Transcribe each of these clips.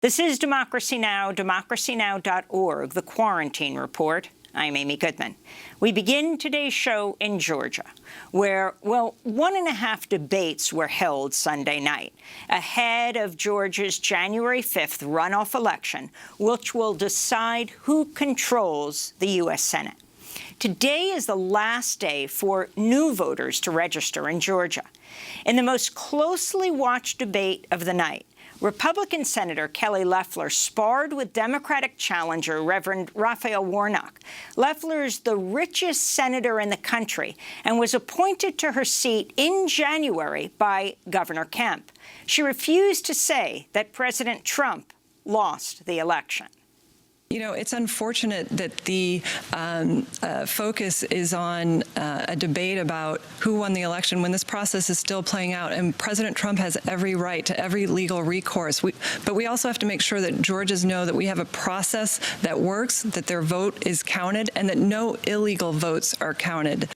This is Democracy Now!, democracynow.org, the Quarantine Report. I'm Amy Goodman. We begin today's show in Georgia, where, well, 1.5 debates were held Sunday night, ahead of Georgia's January 5th runoff election, which will decide who controls the U.S. Senate. Today is the last day for new voters to register in Georgia. In the most closely watched debate of the night, Republican Senator Kelly Loeffler sparred with Democratic challenger Reverend Raphael Warnock. Loeffler is the richest senator in the country and was appointed to her seat in January by Governor Kemp. She refused to say that President Trump lost the election. You know, it's unfortunate that the focus is on a debate about who won the election when this process is still playing out, and President Trump has every right to every legal recourse. But we also have to make sure that Georgians know that we have a process that works, that their vote is counted, and that no illegal votes are counted.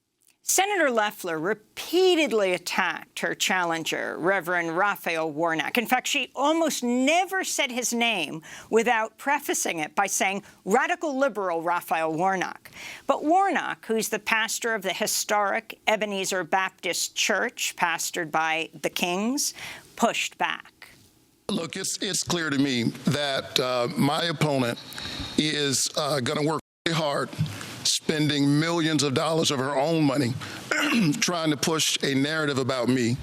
Senator Loeffler repeatedly attacked her challenger, Reverend Raphael Warnock. In fact, she almost never said his name without prefacing it by saying radical liberal Raphael Warnock. But Warnock, who's the pastor of the historic Ebenezer Baptist Church, pastored by the Kings, pushed back. Look, it's clear to me that my opponent is going to work really hard, spending millions of dollars of her own money trying to push a narrative about me,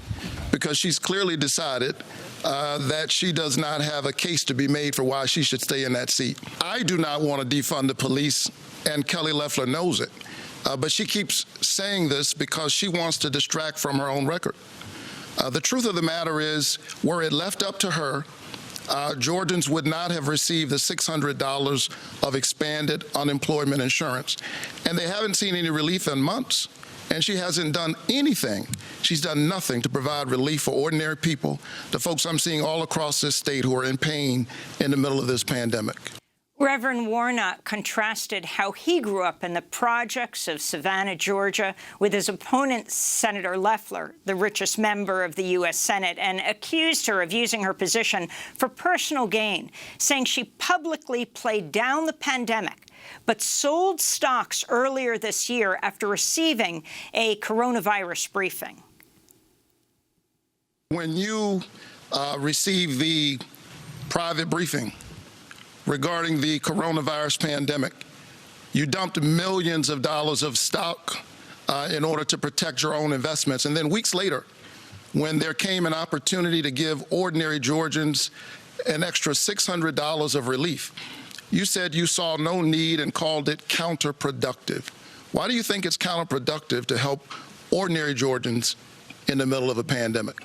because she's clearly decided that she does not have a case to be made for why she should stay in that seat. I do not want to defund the police, and Kelly Loeffler knows it, but she keeps saying this because she wants to distract from her own record. The truth of the matter is, were it left up to her, Georgians would not have received the $600 of expanded unemployment insurance. And they haven't seen any relief in months. And she hasn't done anything. She's done nothing to provide relief for ordinary people, the folks I'm seeing all across this state who are in pain in the middle of this pandemic. Reverend Warnock contrasted how he grew up in the projects of Savannah, Georgia, with his opponent, Senator Loeffler, the richest member of the U.S. Senate, and accused her of using her position for personal gain, saying she publicly played down the pandemic, but sold stocks earlier this year after receiving a coronavirus briefing. When you receive the private briefing regarding the coronavirus pandemic, you dumped millions of dollars of stock in order to protect your own investments. And then weeks later, when there came an opportunity to give ordinary Georgians an extra $600 of relief, you said you saw no need and called it counterproductive. Why do you think it's counterproductive to help ordinary Georgians in the middle of a pandemic?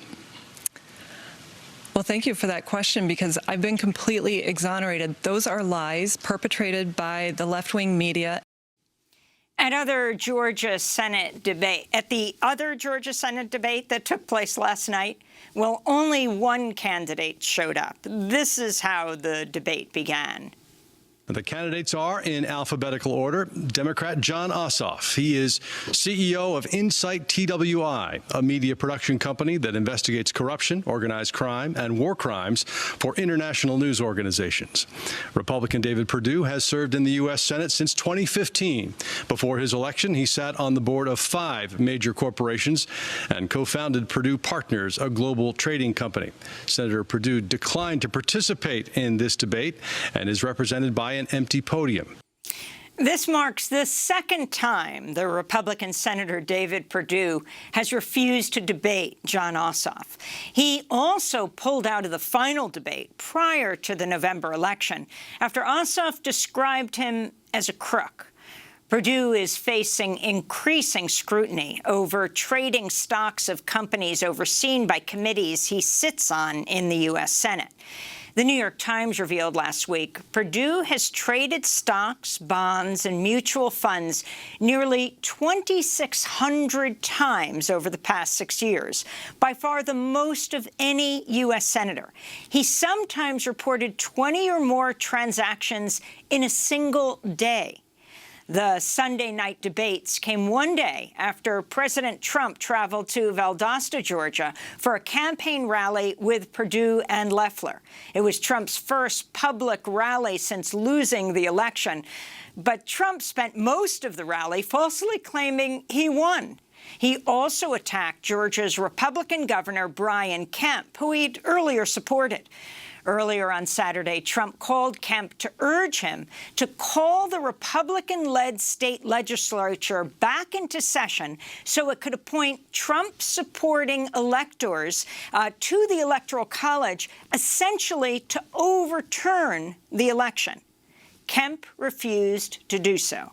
Well, thank you for that question, because I've been completely exonerated. Those are lies perpetrated by the left-wing media. At the other Georgia Senate debate that took place last night, well, only one candidate showed up. This is how the debate began. The candidates are in alphabetical order. Democrat Jon Ossoff. He is CEO of Insight TWI, a media production company that investigates corruption, organized crime, and war crimes for international news organizations. Republican David Perdue has served in the U.S. Senate since 2015. Before his election, he sat on the board of 5 major corporations and co-founded Perdue Partners, a global trading company. Senator Perdue declined to participate in this debate and is represented by an empty podium. This marks the second time the Republican Senator David Perdue has refused to debate Jon Ossoff. He also pulled out of the final debate prior to the November election after Ossoff described him as a crook. Perdue is facing increasing scrutiny over trading stocks of companies overseen by committees he sits on in the U.S. Senate. The New York Times revealed last week Perdue has traded stocks, bonds, and mutual funds nearly 2,600 times over the past 6 years, by far the most of any U.S. senator. He sometimes reported 20 or more transactions in a single day. The Sunday night debates came one day after President Trump traveled to Valdosta, Georgia, for a campaign rally with Perdue and Loeffler. It was Trump's first public rally since losing the election. But Trump spent most of the rally falsely claiming he won. He also attacked Georgia's Republican Governor Brian Kemp, who he'd earlier supported. Earlier on Saturday, Trump called Kemp to urge him to call the Republican-led state legislature back into session so it could appoint Trump-supporting electors to the Electoral College, essentially to overturn the election. Kemp refused to do so.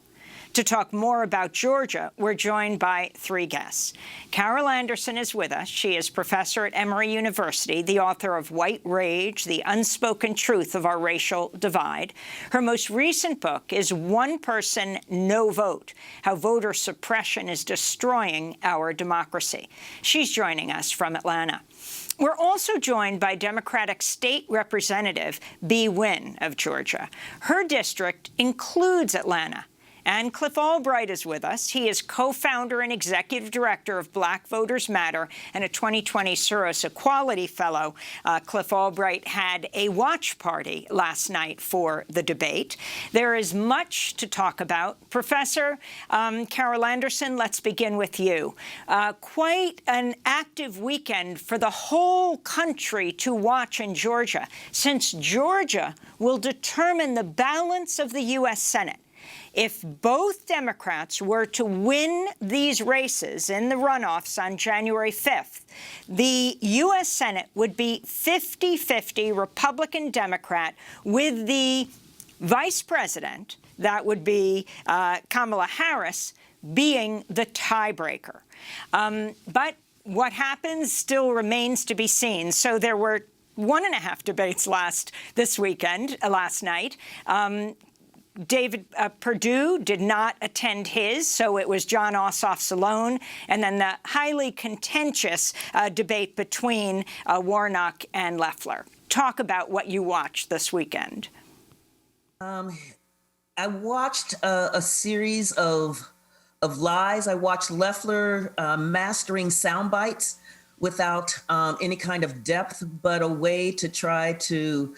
To talk more about Georgia, we're joined by three guests. Carol Anderson is with us. She is professor at Emory University, the author of White Rage, The Unspoken Truth of Our Racial Divide. Her most recent book is One Person, No Vote, How Voter Suppression is Destroying Our Democracy. She's joining us from Atlanta. We're also joined by Democratic State Representative Bee Nguyen of Georgia. Her district includes Atlanta. And Cliff Albright is with us. He is co-founder and executive director of Black Voters Matter and a 2020 Soros Equality Fellow. Cliff Albright had a watch party last night for the debate. There is much to talk about. Professor Carol Anderson, let's begin with you. Quite an active weekend for the whole country to watch in Georgia, since Georgia will determine the balance of the U.S. Senate. If both Democrats were to win these races in the runoffs on January 5th, the U.S. Senate would be 50-50 Republican-Democrat, with the vice president, that would be Kamala Harris, being the tiebreaker. But what happens still remains to be seen. So there were 1.5 debates last night. David Perdue did not attend his, so it was Jon Ossoff's alone, and then the highly contentious debate between Warnock and Loeffler. Talk about what you watched this weekend. I watched a series of lies. I watched Loeffler mastering sound bites without any kind of depth, but a way to try to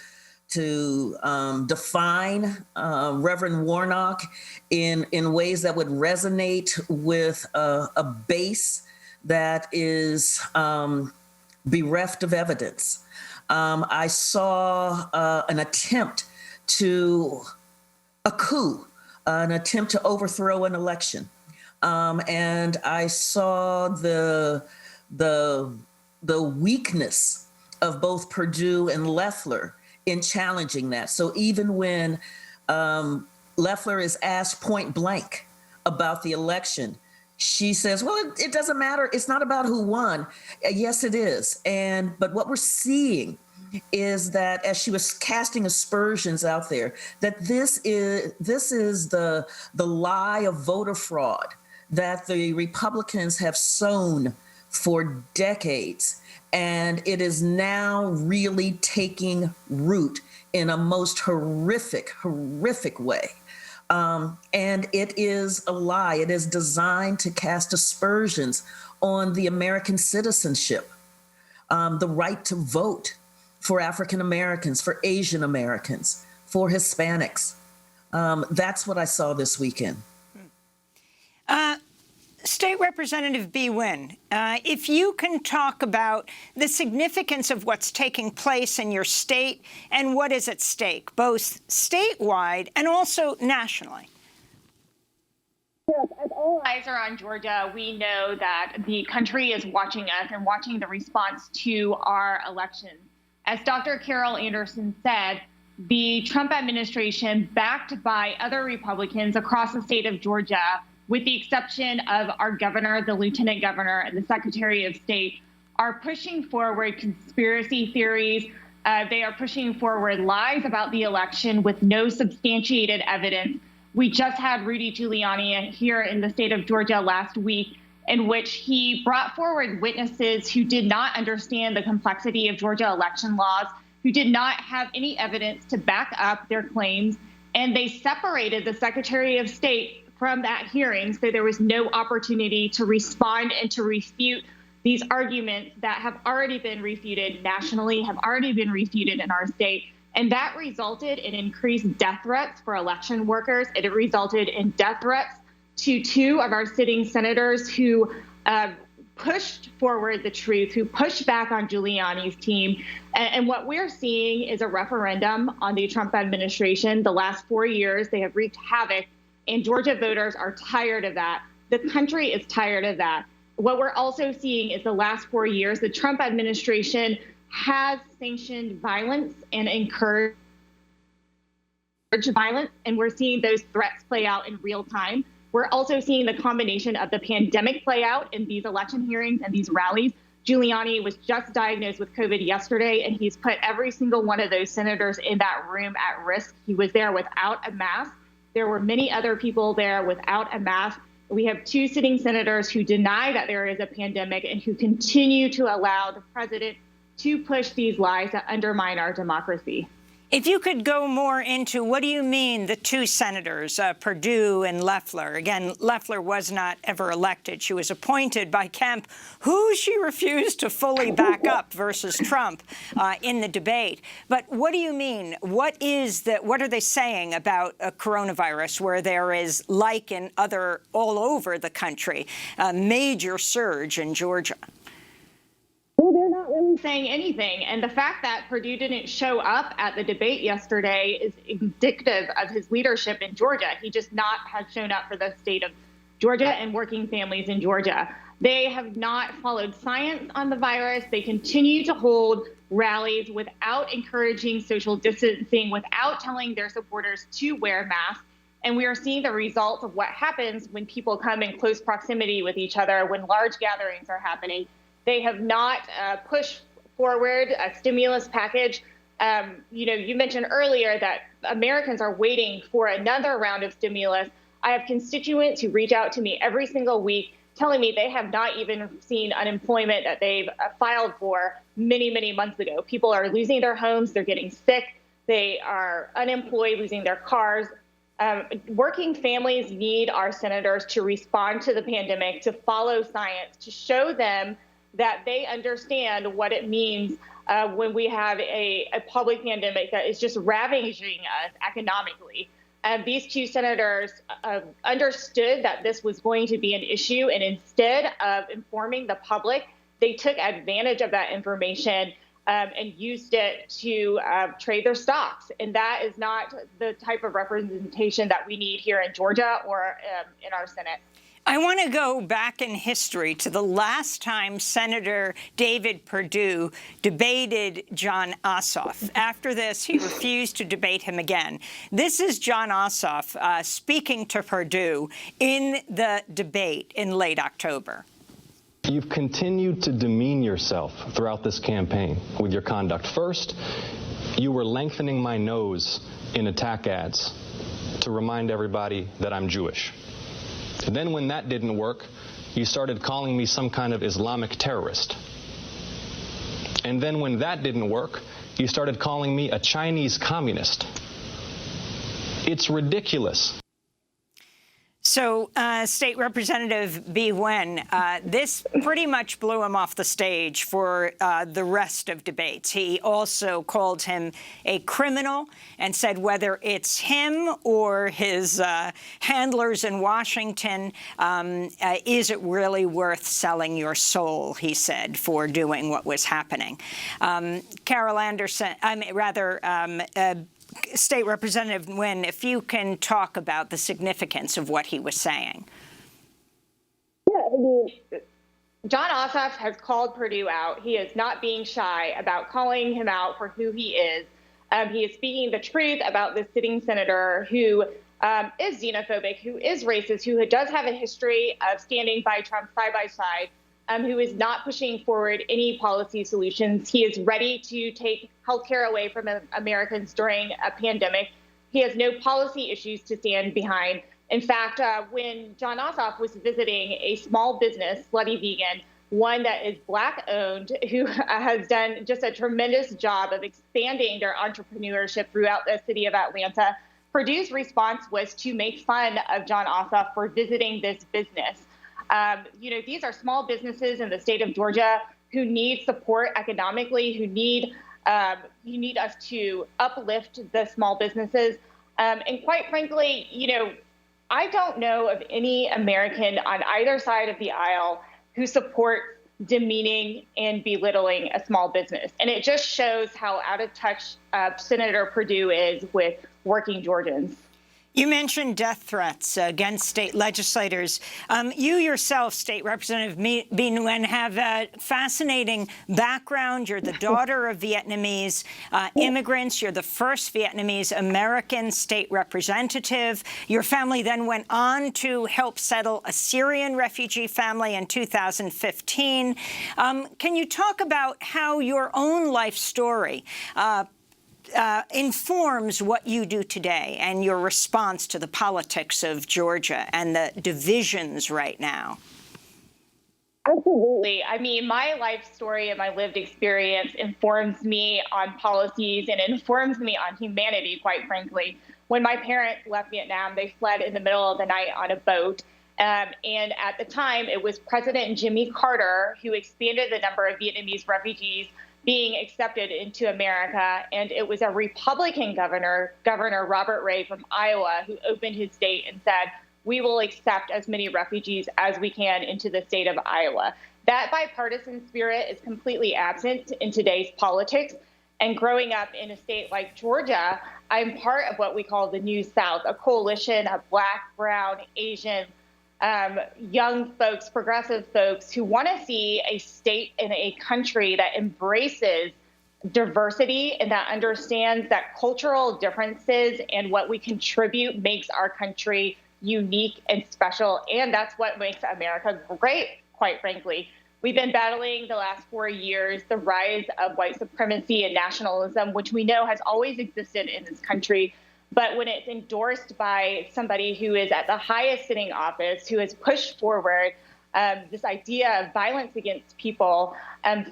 define Reverend Warnock in ways that would resonate with a base that is bereft of evidence. I saw an attempt to a coup, an attempt to overthrow an election, and I saw the weakness of both Perdue and Loeffler in challenging that. So even when Loeffler is asked point blank about the election, she says, well, it doesn't matter. It's not about who won. Yes, it is. But what we're seeing is that as she was casting aspersions out there, that this is the lie of voter fraud that the Republicans have sown for decades. And it is now really taking root in a most horrific way. And it is a lie. It is designed to cast aspersions on the American citizenship, the right to vote for African Americans, for Asian Americans, for Hispanics. That's what I saw this weekend. State Representative Bee Nguyen, if you can talk about the significance of what's taking place in your state and what is at stake, both statewide and also nationally. Yes, as all eyes are on Georgia, we know that the country is watching us and watching the response to our election. As Dr. Carol Anderson said, the Trump administration, backed by other Republicans across the state of Georgia, with the exception of our governor, the lieutenant governor, and the secretary of state, are pushing forward conspiracy theories. They are pushing forward lies about the election with no substantiated evidence. We just had Rudy Giuliani here in the state of Georgia last week, in which he brought forward witnesses who did not understand the complexity of Georgia election laws, who did not have any evidence to back up their claims, and they separated the Secretary of State from that hearing, so there was no opportunity to respond and to refute these arguments that have already been refuted nationally, have already been refuted in our state. And that resulted in increased death threats for election workers. It resulted in death threats to two of our sitting senators who pushed forward the truth, who pushed back on Giuliani's team. And what we're seeing is a referendum on the Trump administration. The last 4 years, they have wreaked havoc, and Georgia voters are tired of that. The country is tired of that. What we're also seeing is the last 4 years, the Trump administration has sanctioned violence and encouraged violence, and we're seeing those threats play out in real time. We're also seeing the combination of the pandemic play out in these election hearings and these rallies. Giuliani was just diagnosed with COVID yesterday, and he's put every single one of those senators in that room at risk. He was there without a mask. There were many other people there without a mask. We have two sitting senators who deny that there is a pandemic and who continue to allow the president to push these lies that undermine our democracy. If you could go more into what do you mean, the two senators, Perdue and Loeffler. Again, Loeffler was not ever elected. She was appointed by Kemp, who she refused to fully back up versus Trump in the debate. But what do you mean? What are they saying about coronavirus, where there is, like in all over the country, a major surge in Georgia? Well, they're not really saying anything. And the fact that Perdue didn't show up at the debate yesterday is indicative of his leadership in Georgia. He just not has shown up for the state of Georgia and working families in Georgia. They have not followed science on the virus. They continue to hold rallies without encouraging social distancing, without telling their supporters to wear masks. And we are seeing the results of what happens when people come in close proximity with each other, when large gatherings are happening. They have not pushed forward a stimulus package. You mentioned earlier that Americans are waiting for another round of stimulus. I have constituents who reach out to me every single week telling me they have not even seen unemployment that they've filed for many, many months ago. People are losing their homes. They're getting sick. They are unemployed, losing their cars. Working families need our senators to respond to the pandemic, to follow science, to show them that they understand what it means when we have a public pandemic that is just ravaging us economically. These two senators understood that this was going to be an issue, and instead of informing the public, they took advantage of that information and used it to trade their stocks. And that is not the type of representation that we need here in Georgia or in our Senate. I want to go back in history to the last time Senator David Perdue debated Jon Ossoff. After this, he refused to debate him again. This is Jon Ossoff speaking to Perdue in the debate in late October. You've continued to demean yourself throughout this campaign with your conduct. First, you were lengthening my nose in attack ads to remind everybody that I'm Jewish. Then when that didn't work, you started calling me some kind of Islamic terrorist. And then when that didn't work, you started calling me a Chinese communist. It's ridiculous. So, State Representative Bee Nguyen, this pretty much blew him off the stage for the rest of debates. He also called him a criminal and said whether it's him or his handlers in Washington, is it really worth selling your soul, he said, for doing what was happening. Carol Anderson, State Representative Nguyen, if you can talk about the significance of what he was saying. Yeah, I mean, Jon Ossoff has called Perdue out. He is not being shy about calling him out for who he is. He is speaking the truth about this sitting senator who is xenophobic, who is racist, who does have a history of standing by Trump side by side, who is not pushing forward any policy solutions. He is ready to take healthcare away from Americans during a pandemic. He has no policy issues to stand behind. In fact, when Jon Ossoff was visiting a small business, Slutty Vegan, one that is Black-owned, who has done just a tremendous job of expanding their entrepreneurship throughout the city of Atlanta, Perdue's response was to make fun of Jon Ossoff for visiting this business. These are small businesses in the state of Georgia who need support economically, who need us to uplift the small businesses. And quite frankly, I don't know of any American on either side of the aisle who supports demeaning and belittling a small business. And it just shows how out of touch Senator Perdue is with working Georgians. You mentioned death threats against state legislators. You yourself, State Representative Bee Nguyen, have a fascinating background. You're the daughter of Vietnamese immigrants. You're the first Vietnamese American state representative. Your family then went on to help settle a Syrian refugee family in 2015. Can you talk about how your own life story informs what you do today and your response to the politics of Georgia and the divisions right now? Absolutely. I mean, my life story and my lived experience informs me on policies and informs me on humanity, quite frankly. When my parents left Vietnam, they fled in the middle of the night on a boat. And at the time, it was President Jimmy Carter who expanded the number of Vietnamese refugees being accepted into America. And it was a Republican governor, Governor Robert Ray from Iowa, who opened his state and said, we will accept as many refugees as we can into the state of Iowa. That bipartisan spirit is completely absent in today's politics. And growing up in a state like Georgia, I'm part of what we call the New South, a coalition of Black, Brown, Asian, young folks, progressive folks who want to see a state and a country that embraces diversity and that understands that cultural differences and what we contribute makes our country unique and special. And that's what makes America great, quite frankly. We've been battling the last 4 years the rise of white supremacy and nationalism, which we know has always existed in this country. But when it's endorsed by somebody who is at the highest sitting office, who has pushed forward this idea of violence against people,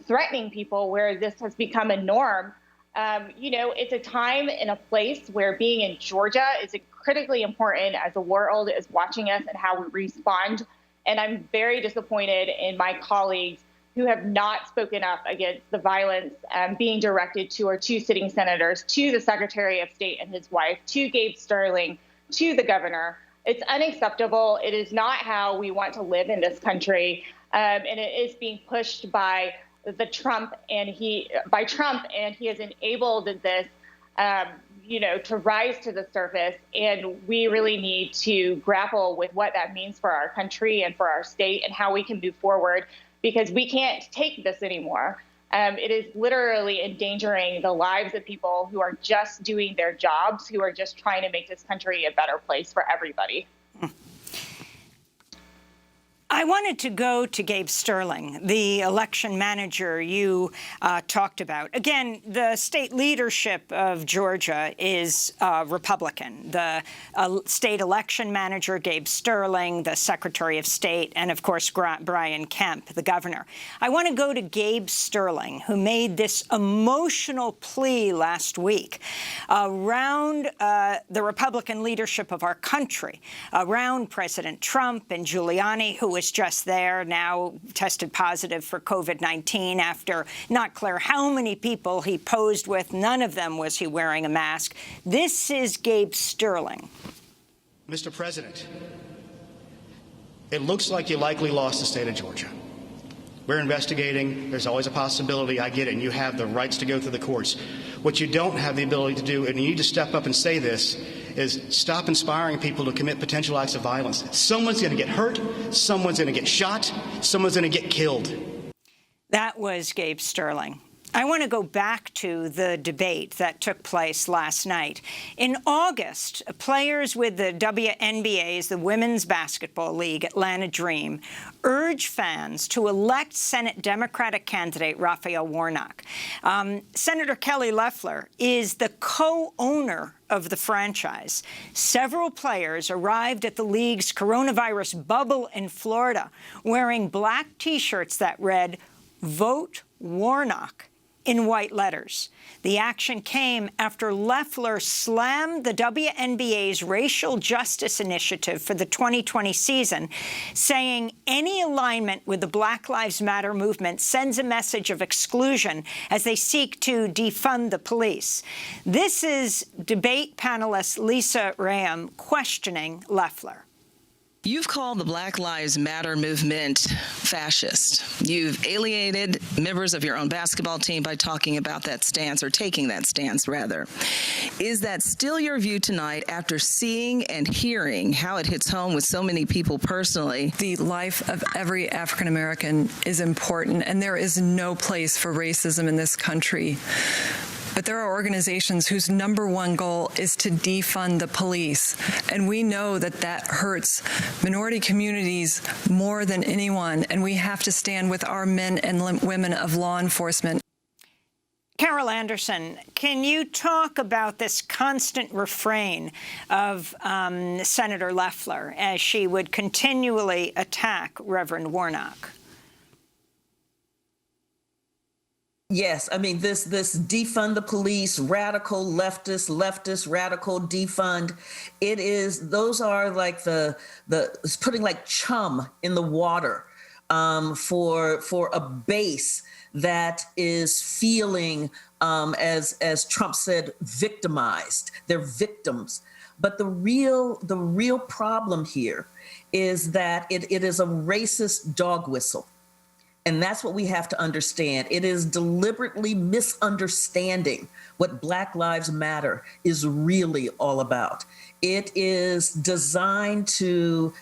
threatening people, where this has become a norm, it's a time and a place where being in Georgia is critically important as the world is watching us and how we respond. And I'm very disappointed in my colleagues who have not spoken up against the violence being directed to our two sitting senators, to the Secretary of State and his wife, to Gabe Sterling, to the governor. It's unacceptable. It is not how we want to live in this country. And it is being pushed by Trump, and he has enabled this, to rise to the surface. And we really need to grapple with what that means for our country and for our state and how we can move forward, because we can't take this anymore. It is literally endangering the lives of people who are just doing their jobs, who are just trying to make this country a better place for everybody. I wanted to go to Gabe Sterling, the election manager you talked about. Again, the state leadership of Georgia is Republican. The state election manager, Gabe Sterling, the Secretary of State, and, of course, Brian Kemp, the governor. I want to go to Gabe Sterling, who made this emotional plea last week around the Republican leadership of our country, around President Trump and Giuliani, who was just there, now tested positive for COVID-19 after not clear how many people he posed with. None of them was he wearing a mask. This is Gabe Sterling. Mr. President, it looks like you likely lost the state of Georgia. We're investigating. There's always a possibility. I get it. And you have the rights to go through the courts. What you don't have the ability to do, and you need to step up and say this, is stop inspiring people to commit potential acts of violence. Someone's going to get hurt. Someone's going to get shot. Someone's going to get killed. That was Gabe Sterling. I want to go back to the debate that took place last night. In August, players with the WNBA's, the Women's Basketball League, Atlanta Dream, urged fans to elect Senate Democratic candidate Raphael Warnock. Senator Kelly Loeffler is the co-owner of the franchise. Several players arrived at the league's coronavirus bubble in Florida wearing black T-shirts that read, "Vote Warnock," in white letters. The action came after Loeffler slammed the WNBA's Racial Justice Initiative for the 2020 season, saying any alignment with the Black Lives Matter movement sends a message of exclusion as they seek to defund the police. This is debate panelist Lisa Graham questioning Loeffler. You've called the Black Lives Matter movement fascist. You've alienated members of your own basketball team by talking about that stance, or taking that stance, rather. Is that still your view tonight after seeing and hearing how it hits home with so many people personally? The life of every African American is important, and there is no place for racism in this country. But there are organizations whose number one goal is to defund the police. And we know that that hurts minority communities more than anyone. And we have to stand with our men and women of law enforcement. Carol Anderson, can you talk about this constant refrain of Senator Loeffler as she would continually attack Reverend Warnock? Yes, I mean, this defund the police, radical leftist, radical defund. Those are like it's putting like chum in the water for a base that is feeling, as Trump said, victimized. They're victims. But the real problem here is that it is a racist dog whistle. And that's what we have to understand. It is deliberately misunderstanding what Black Lives Matter is really all about. It is designed to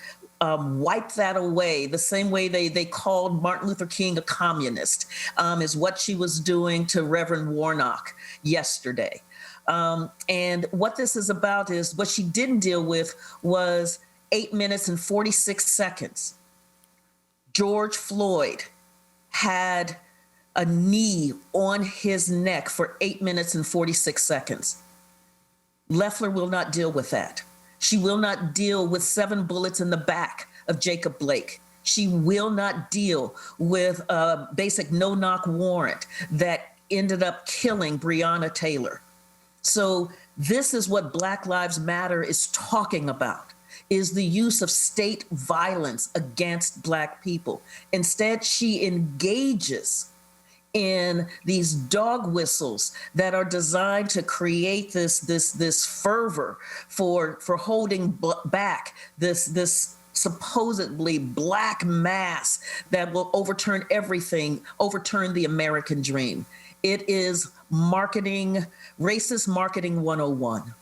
wipe that away, the same way they called Martin Luther King a communist, is what she was doing to Reverend Warnock yesterday. And what this is about is what she didn't deal with was 8 minutes and 46 seconds. George Floyd had a knee on his neck for 8 minutes and 46 seconds. Loeffler will not deal with that. She will not deal with 7 bullets in the back of Jacob Blake. She will not deal with a basic no-knock warrant that ended up killing Breonna Taylor. So this is what Black Lives Matter is talking about, is the use of state violence against Black people. Instead, she engages in these dog whistles that are designed to create this fervor for holding back this supposedly Black mass that will overturn everything, overturn the American dream. It is marketing, racist marketing 101.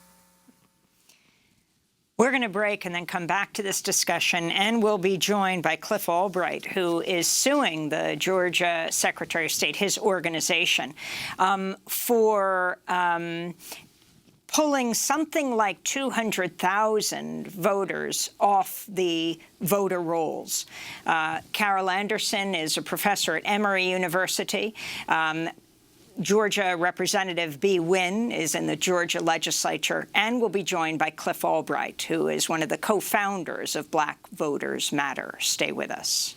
We're going to break and then come back to this discussion, and we'll be joined by Cliff Albright, who is suing the Georgia Secretary of State, his organization, for pulling something like 200,000 voters off the voter rolls. Carol Anderson is a professor at Emory University. Georgia Representative Bee Nguyen is in the Georgia legislature, and will be joined by Cliff Albright, who is one of the co-founders of Black Voters Matter. Stay with us.